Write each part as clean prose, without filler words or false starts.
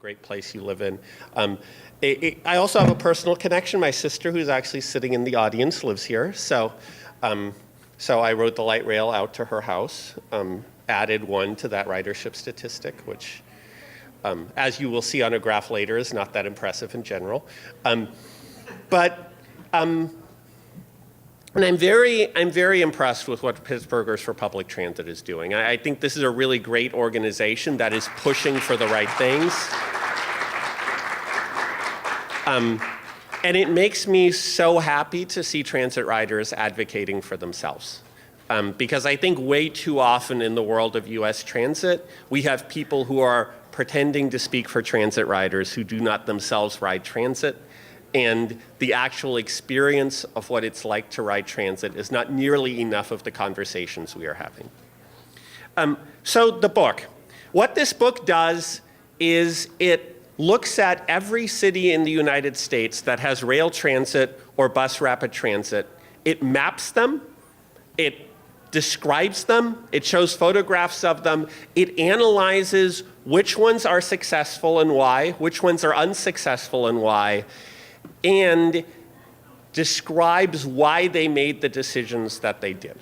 great place you live in. I also have a personal connection. My sister, who's actually sitting in the audience, lives here. So I rode the light rail out to her house, added 1 to that ridership statistic, which, as you will see on a graph later, is not that impressive in general. And I'm very impressed with what Pittsburghers for Public Transit is doing. I think this is a really great organization that is pushing for the right things. And it makes me so happy to see transit riders advocating for themselves. Because I think way too often in the world of US transit, we have people who are pretending to speak for transit riders who do not themselves ride transit. And the actual experience of what it's like to ride transit is not nearly enough of the conversations we are having. So the book. What this book does is it looks at every city in the United States that has rail transit or bus rapid transit. It maps them, it describes them, it shows photographs of them, it analyzes which ones are successful and why, which ones are unsuccessful and why, and describes why they made the decisions that they did.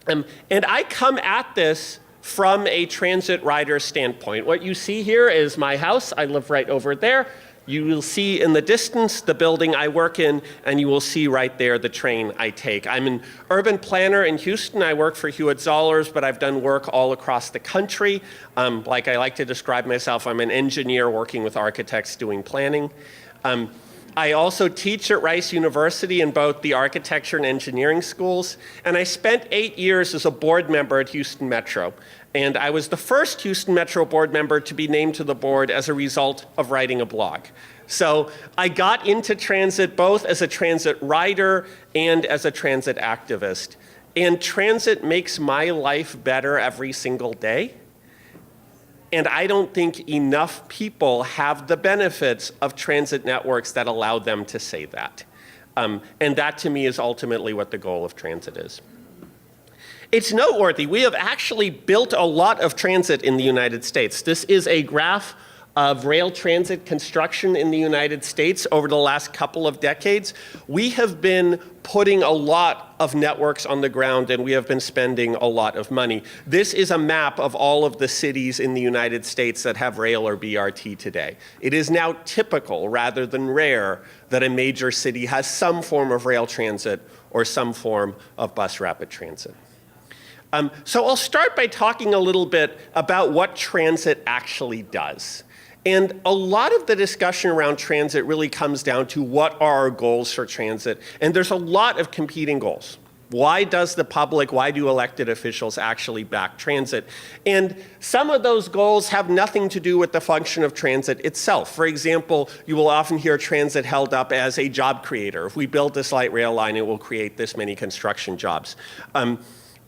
And I come at this from a transit rider standpoint. What you see here is my house. I live right over there. You will see in the distance the building I work in, and you will see right there the train I take. I'm an urban planner in Houston. I work for Hewitt-Zollars, but I've done work all across the country. Like I like to describe myself, I'm an engineer working with architects doing planning. I also teach at Rice University in both the architecture and engineering schools, and I spent 8 years as a board member at Houston Metro. And I was the first Houston Metro board member to be named to the board as a result of writing a blog. So I got into transit both as a transit rider and as a transit activist. And transit makes my life better every single day. And I don't think enough people have the benefits of transit networks that allow them to say that. And that to me is ultimately what the goal of transit is. It's noteworthy, we have actually built a lot of transit in the United States. This is a graph of rail transit construction in the United States over the last couple of decades. We have been putting a lot of networks on the ground, and we have been spending a lot of money. This is a map of all of the cities in the United States that have rail or BRT today. It is now typical, rather than rare, that a major city has some form of rail transit or some form of bus rapid transit. So I'll start by talking a little bit about what transit actually does. And a lot of the discussion around transit really comes down to what are our goals for transit. And there's a lot of competing goals. Why does the public, why do elected officials actually back transit? And some of those goals have nothing to do with the function of transit itself. For example, you will often hear transit held up as a job creator. If we build this light rail line, it will create this many construction jobs.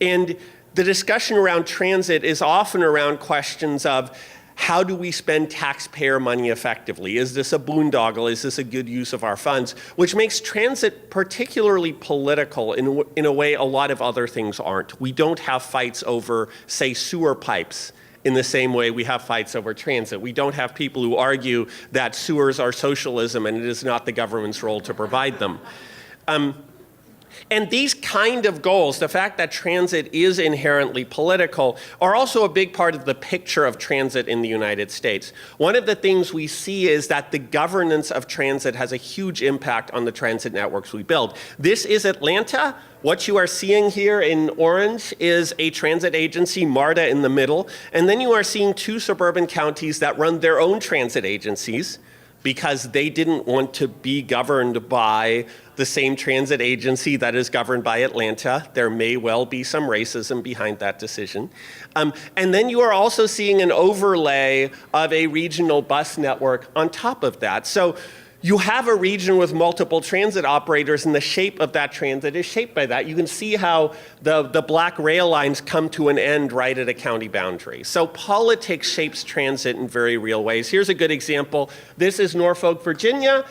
And the discussion around transit is often around questions of how do we spend taxpayer money effectively? Is this a boondoggle? Is this a good use of our funds? Which makes transit particularly political in a way a lot of other things aren't. We don't have fights over, say, sewer pipes in the same way we have fights over transit. We don't have people who argue that sewers are socialism and it is not the government's role to provide them. And these kind of goals, the fact that transit is inherently political, are also a big part of the picture of transit in the United States. One of the things we see is that the governance of transit has a huge impact on the transit networks we build. This is Atlanta. What you are seeing here in orange is a transit agency, MARTA in the middle, and then you are seeing 2 suburban counties that run their own transit agencies because they didn't want to be governed by the same transit agency that is governed by Atlanta. There may well be some racism behind that decision. And then you are also seeing an overlay of a regional bus network on top of that. So you have a region with multiple transit operators, and the shape of that transit is shaped by that. You can see how the black rail lines come to an end right at a county boundary. So politics shapes transit in very real ways. Here's a good example. This is Norfolk, Virginia.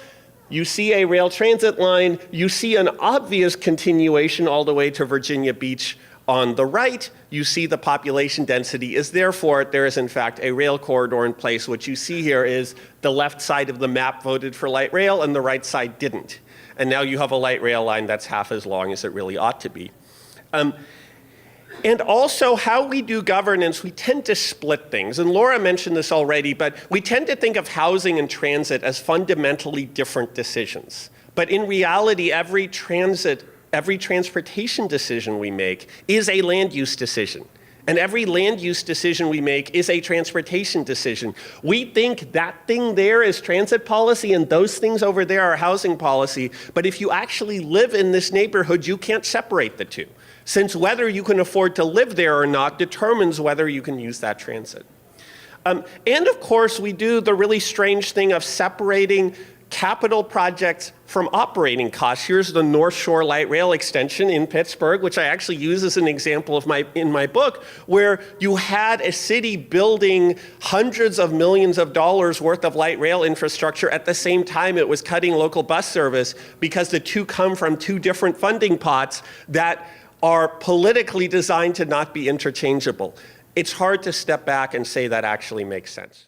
You see a rail transit line. You see an obvious continuation all the way to Virginia Beach On the right, you see the population density is therefore, there is in fact a rail corridor in place. What you see here is the left side of the map voted for light rail and the right side didn't. And now you have a light rail line that's half as long as it really ought to be. And also how we do governance, we tend to split things. And Laura mentioned this already, but we tend to think of housing and transit as fundamentally different decisions. But in reality, every transportation decision we make is a land use decision. And every land use decision we make is a transportation decision. We think that thing there is transit policy and those things over there are housing policy. But if you actually live in this neighborhood, you can't separate the two, since whether you can afford to live there or not determines whether you can use that transit. And of course, we do the really strange thing of separating capital projects from operating costs. Here's the North Shore Light Rail extension in Pittsburgh, which I actually use as an example of in my book, where you had a city building hundreds of millions of dollars worth of light rail infrastructure at the same time it was cutting local bus service, because the two come from two different funding pots that are politically designed to not be interchangeable. It's hard to step back and say that actually makes sense.